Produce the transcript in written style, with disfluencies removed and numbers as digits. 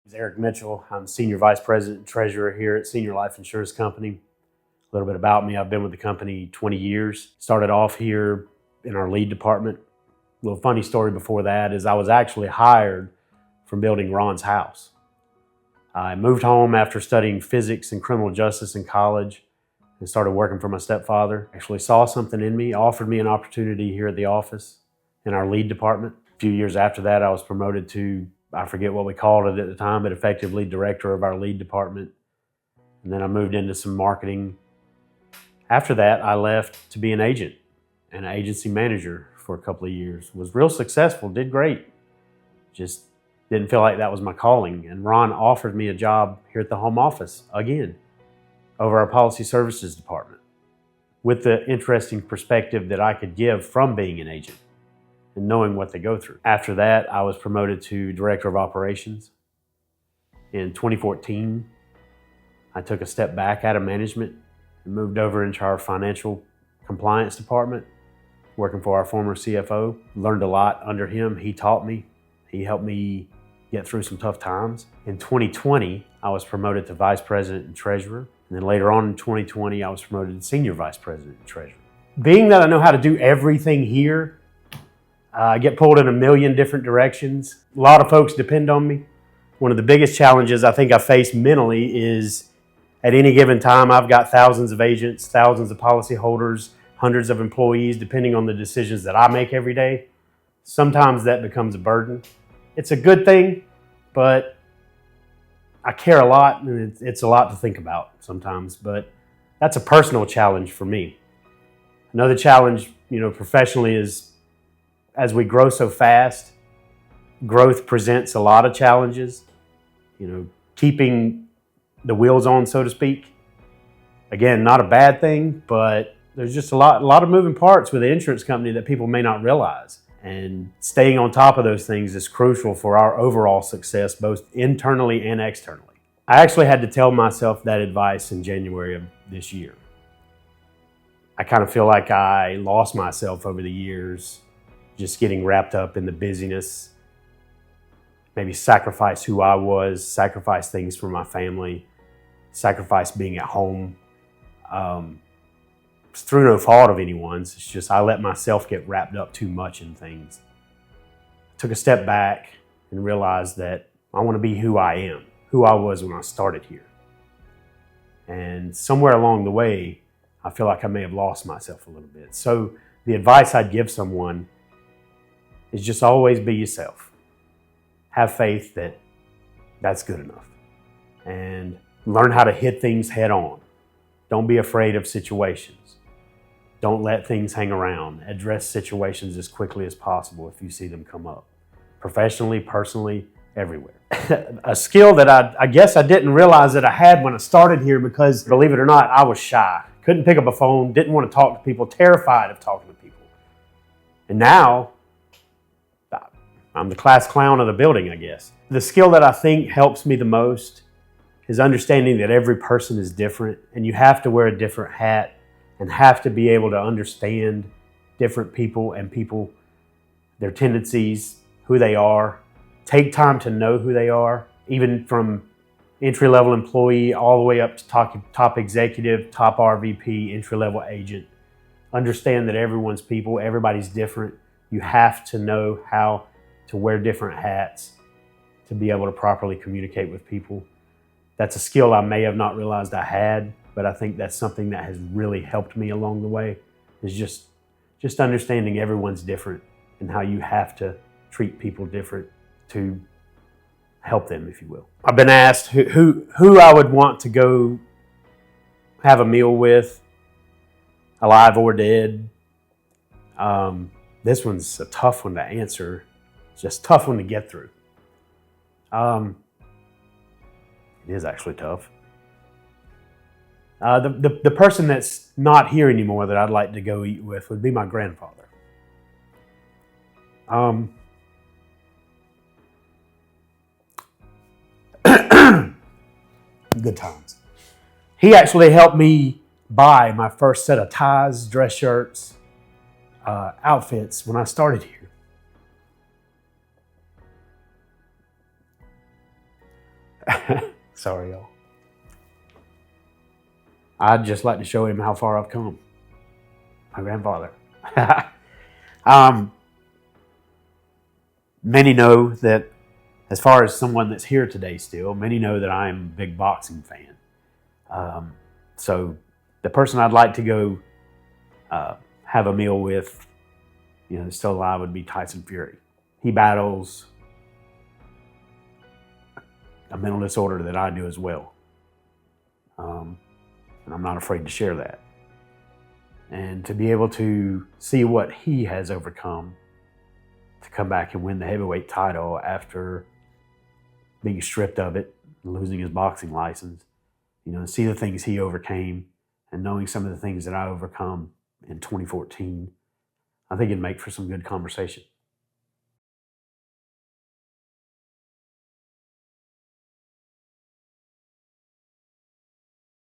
My name is Eric Mitchell. I'm Senior Vice President and Treasurer here at Senior Life Insurance Company. A little bit about me, I've been with the company 20 years. Started off here in our lead department. A little funny story before that is I was actually hired from building Ron's house. I moved home after studying physics and criminal justice in college and started working for my stepfather. Actually saw something in me, offered me an opportunity here at the office in our lead department. A few years after that, I was promoted to, I forget what we called it at the time, but effectively director of our lead department. And then I moved into some marketing. After that, I left to be an agent and an agency manager for a couple of years. Was real successful, did great. Just didn't feel like that was my calling. And Ron offered me a job here at the home office again, over our policy services department, with the interesting perspective that I could give from being an agent and knowing what they go through. After that, I was promoted to Director of Operations. In 2014, I took a step back out of management and moved over into our financial compliance department, working for our former CFO. Learned a lot under him. He taught me. He helped me get through some tough times. In 2020, I was promoted to Vice President and Treasurer. And then later on in 2020, I was promoted to Senior Vice President and Treasurer. Being that I know how to do everything here, I get pulled in a million different directions. A lot of folks depend on me. One of the biggest challenges I think I face mentally is at any given time, I've got thousands of agents, thousands of policyholders, hundreds of employees, depending on the decisions that I make every day. Sometimes that becomes a burden. It's a good thing, but I care a lot, and it's a lot to think about sometimes, but that's a personal challenge for me. Another challenge, professionally is as we grow so fast, growth presents a lot of challenges. Keeping the wheels on, so to speak. Again, not a bad thing, but there's just a lot of moving parts with the insurance company that people may not realize. And staying on top of those things is crucial for our overall success, both internally and externally. I actually had to tell myself that advice in January of this year. I kind of feel like I lost myself over the years, just getting wrapped up in the busyness, maybe sacrifice who I was, sacrifice things for my family, sacrifice being at home. It's through no fault of anyone's. It's just I let myself get wrapped up too much in things. I took a step back and realized that I want to be who I am, who I was when I started here. And somewhere along the way, I feel like I may have lost myself a little bit. So the advice I'd give someone is just always be yourself. Have faith that that's good enough. And learn how to hit things head on. Don't be afraid of situations. Don't let things hang around. Address situations as quickly as possible if you see them come up. Professionally, personally, everywhere. A skill that I guess I didn't realize that I had when I started here because, believe it or not, I was shy. Couldn't pick up a phone, didn't want to talk to people, terrified of talking to people. And now, I'm the class clown of the building, I guess. The skill that I think helps me the most is understanding that every person is different and you have to wear a different hat and have to be able to understand different people and their tendencies, who they are. Take time to know who they are, even from entry-level employee all the way up to top executive, top RVP, entry-level agent. Understand that everyone's people, everybody's different. You have to know how to wear different hats to be able to properly communicate with people. That's a skill I may have not realized I had, but I think that's something that has really helped me along the way, is just understanding everyone's different and how you have to treat people different to help them, if you will. I've been asked who I would want to go have a meal with, alive or dead. This one's a tough one to answer. It's just a tough one to get through. It is actually tough. The person that's not here anymore that I'd like to go eat with would be my grandfather. Good times. He actually helped me buy my first set of ties, dress shirts, outfits when I started here. Sorry, y'all. I'd just like to show him how far I've come. My grandfather. Many know that, as far as someone that's here today still, many know that I'm a big boxing fan. So the person I'd like to go have a meal with, still alive, would be Tyson Fury. He battles a mental disorder that I do as well. And I'm not afraid to share that. And to be able to see what he has overcome to come back and win the heavyweight title after being stripped of it, losing his boxing license, see the things he overcame and knowing some of the things that I overcome in 2014, I think it'd make for some good conversation.